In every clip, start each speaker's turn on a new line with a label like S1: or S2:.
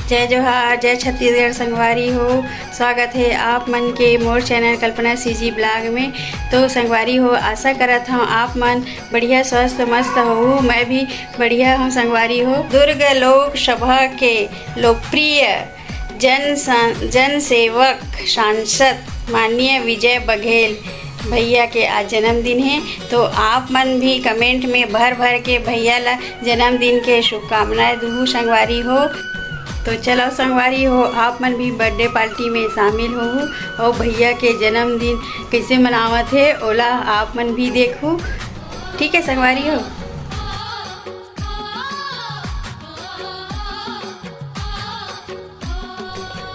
S1: जय जोहार, जय छत्तीसगढ़ संगवारी हो। स्वागत है आप मन के मोर चैनल कल्पना सीजी ब्लॉग में। तो संगवारी हो, आशा करत हूँ आप मन बढ़िया स्वस्थ मस्त हो। मैं भी बढ़िया हूँ संगवारी हो। दुर्ग लोक सभा के लोकप्रिय जन सेवक सांसद माननीय विजय बघेल भैया के आज जन्मदिन है। तो आप मन भी कमेंट में भर भर के भैया ला जन्मदिन के शुभकामनाएं दूँ संगवारी हो। तो चलो संगवारी हो, आप मन भी बर्थडे पार्टी में शामिल हो और भैया के जन्मदिन कैसे मनावत है ओला आप मन भी देखो। ठीक है संगवारी हो।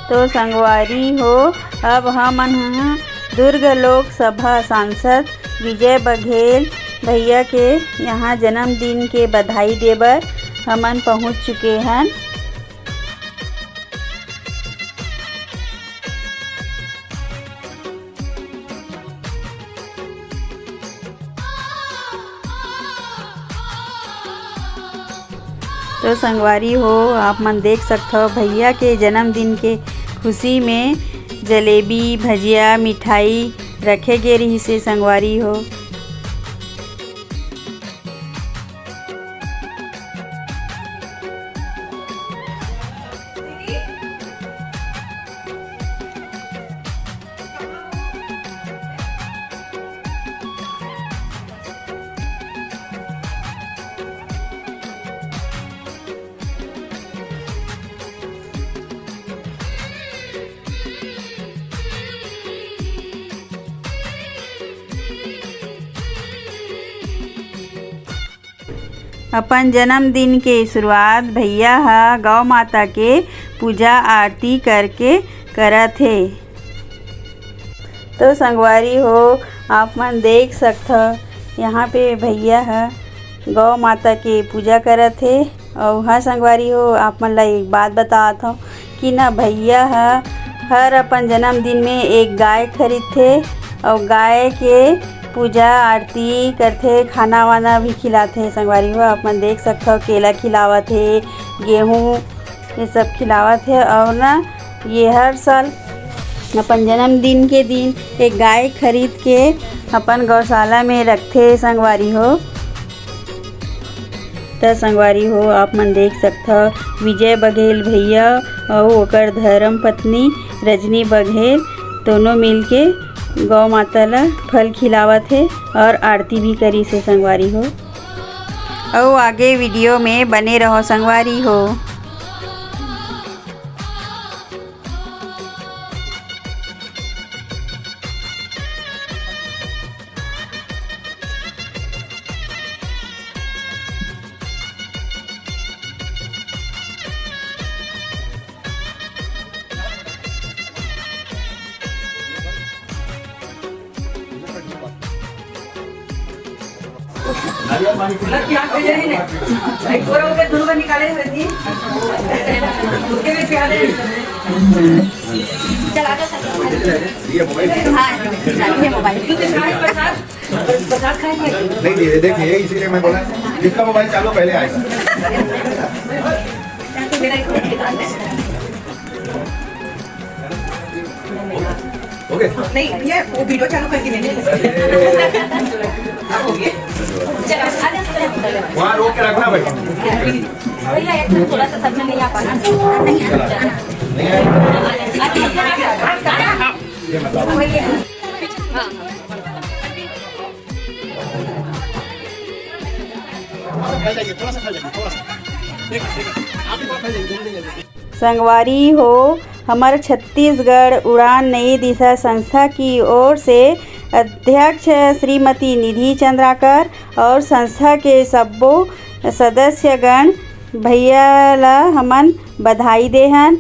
S1: तो संगवारी हो, अब हमन दुर्ग लोक सभा सांसद विजय बघेल भैया के यहाँ जन्मदिन के बधाई देबर हमन पहुँच चुके हैं। तो संगवारी हो, आप मन देख सकते हो भैया के जन्मदिन के खुशी में जलेबी भजिया मिठाई रखे गे रही से संगवारी हो। अपन जन्मदिन के शुरुआत भैया गौ माता के पूजा आरती करके करत है। तो संगवारी हो, आप मन देख सकते हो यहाँ पे भैया गौ माता के पूजा करत है। और हाँ संगवारी हो, आप मन ला एक बात बतात हूँ कि ना भैया हर अपन जन्मदिन में एक गाय खरीदथे और गाय के पूजा आरती करथे, खाना वाना भी खिलाते संगवारी हो। आप मन देख सकते हो केला खिलावत है, गेहूँ ये सब खिलावत है। और ना ये हर साल अपन जन्मदिन के दिन एक गाय खरीद के अपन गौशाला में रखते संगवारी हो। तो संगवारी हो, आप मन देख सकते हो विजय बघेल भैया और ओकर धर्म पत्नी रजनी बघेल दोनों मिलके गौ माता ला फल खिलावत है और आरती भी करी से संगवारी हो। और आगे वीडियो में बने रहो संगवारी हो।
S2: नहीं देखिए, इसीलिए मैं बोला जिसका मोबाइल चालू पहले आएगा। ओके
S3: नहीं ये वो वीडियो चालू करके लेने
S2: वहाँ रोक के रखना भाई।
S3: थोड़ा सा सब में नहीं आ पाना।
S1: संगवारी हो, हमारे छत्तीसगढ़ उड़ान नई दिशा संस्था की ओर से अध्यक्ष श्रीमती निधि चंद्राकर और संस्था के सब्बो सदस्यगण भैया ला हमन बधाई देहन।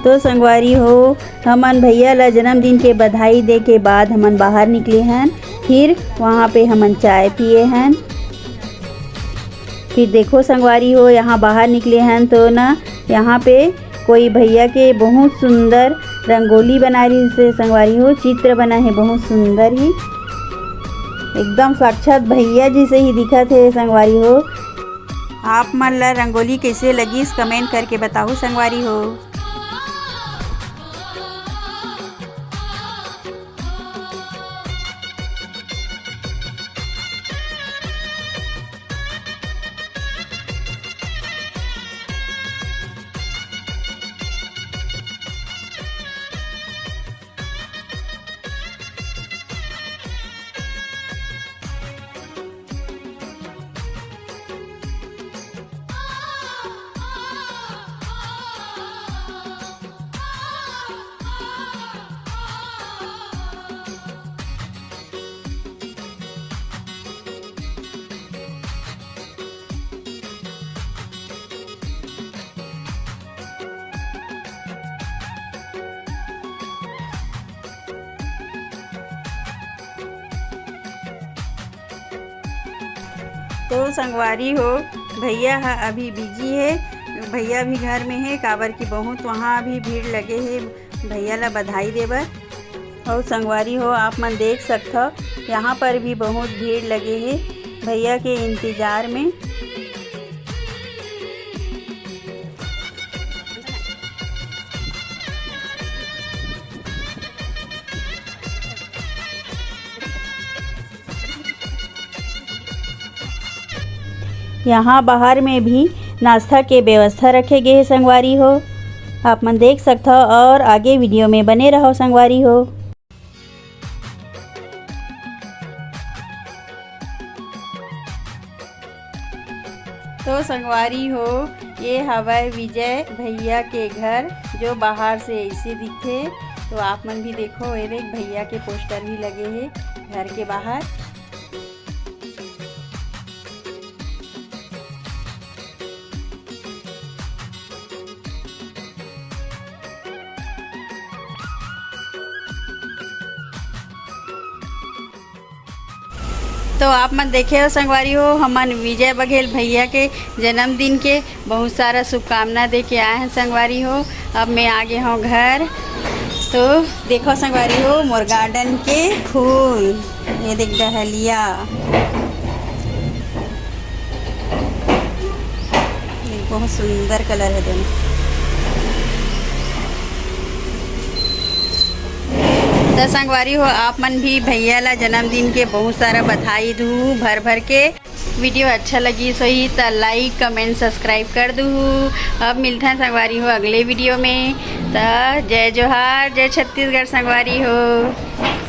S1: तो संगवारी हो, हमन भैया ला जन्मदिन के बधाई दे के बाद हमन बाहर निकले हैं। फिर वहाँ पे हमन चाय पिए हैं। फिर देखो संगवारी हो, यहाँ बाहर निकले हैं तो ना यहाँ पे कोई भैया के बहुत सुंदर रंगोली बना रही से संगवारी हो, चित्र बना है बहुत सुंदर ही, एकदम साक्षात भैया जी से ही दिखत है संगवारी हो। आप मन ला रंगोली कैसे लगिस कमेंट करके बताओ संगवारी हो। तो संगवारी हो भैया अभी बिजी है, भैया भी घर में है काबर की बहुत वहाँ भी भीड़ लगे है भैया ला बधाई देबर। और संगवारी हो आप मन देख सकते यहाँ पर भी बहुत भीड़ लगे है भैया के इंतज़ार में। यहाँ बाहर में भी नाश्ता के व्यवस्था रखे गए हैं संगवारी हो, आप मन देख सकते हो और आगे वीडियो में बने रहो संगवारी हो। तो संगवारी हो ये हवाई विजय भैया के घर जो बाहर से ऐसे दिखे, तो आप मन भी देखो ये देख भैया के पोस्टर भी लगे हैं घर के बाहर। तो आप मन देखे हो संगवारी हो हमन विजय बघेल भैया के जन्मदिन के बहुत सारा शुभकामना दे के आए हैं संगवारी हो। अब मैं आ गया हूँ घर, तो देखो संगवारी हो मोर गार्डन के फूल, ये देख डहलिया, ये बहुत सुंदर कलर है दोनों। तो संगवारी हो आप मन भी भैया ला जन्मदिन के बहुत सारा बधाई दू भर भर के। वीडियो अच्छा लगी सही तो लाइक कमेंट सब्सक्राइब कर दू। अब मिलते हैं संगवारी हो अगले वीडियो में। तो जय जोहार, जय छत्तीसगढ़ संगवारी हो।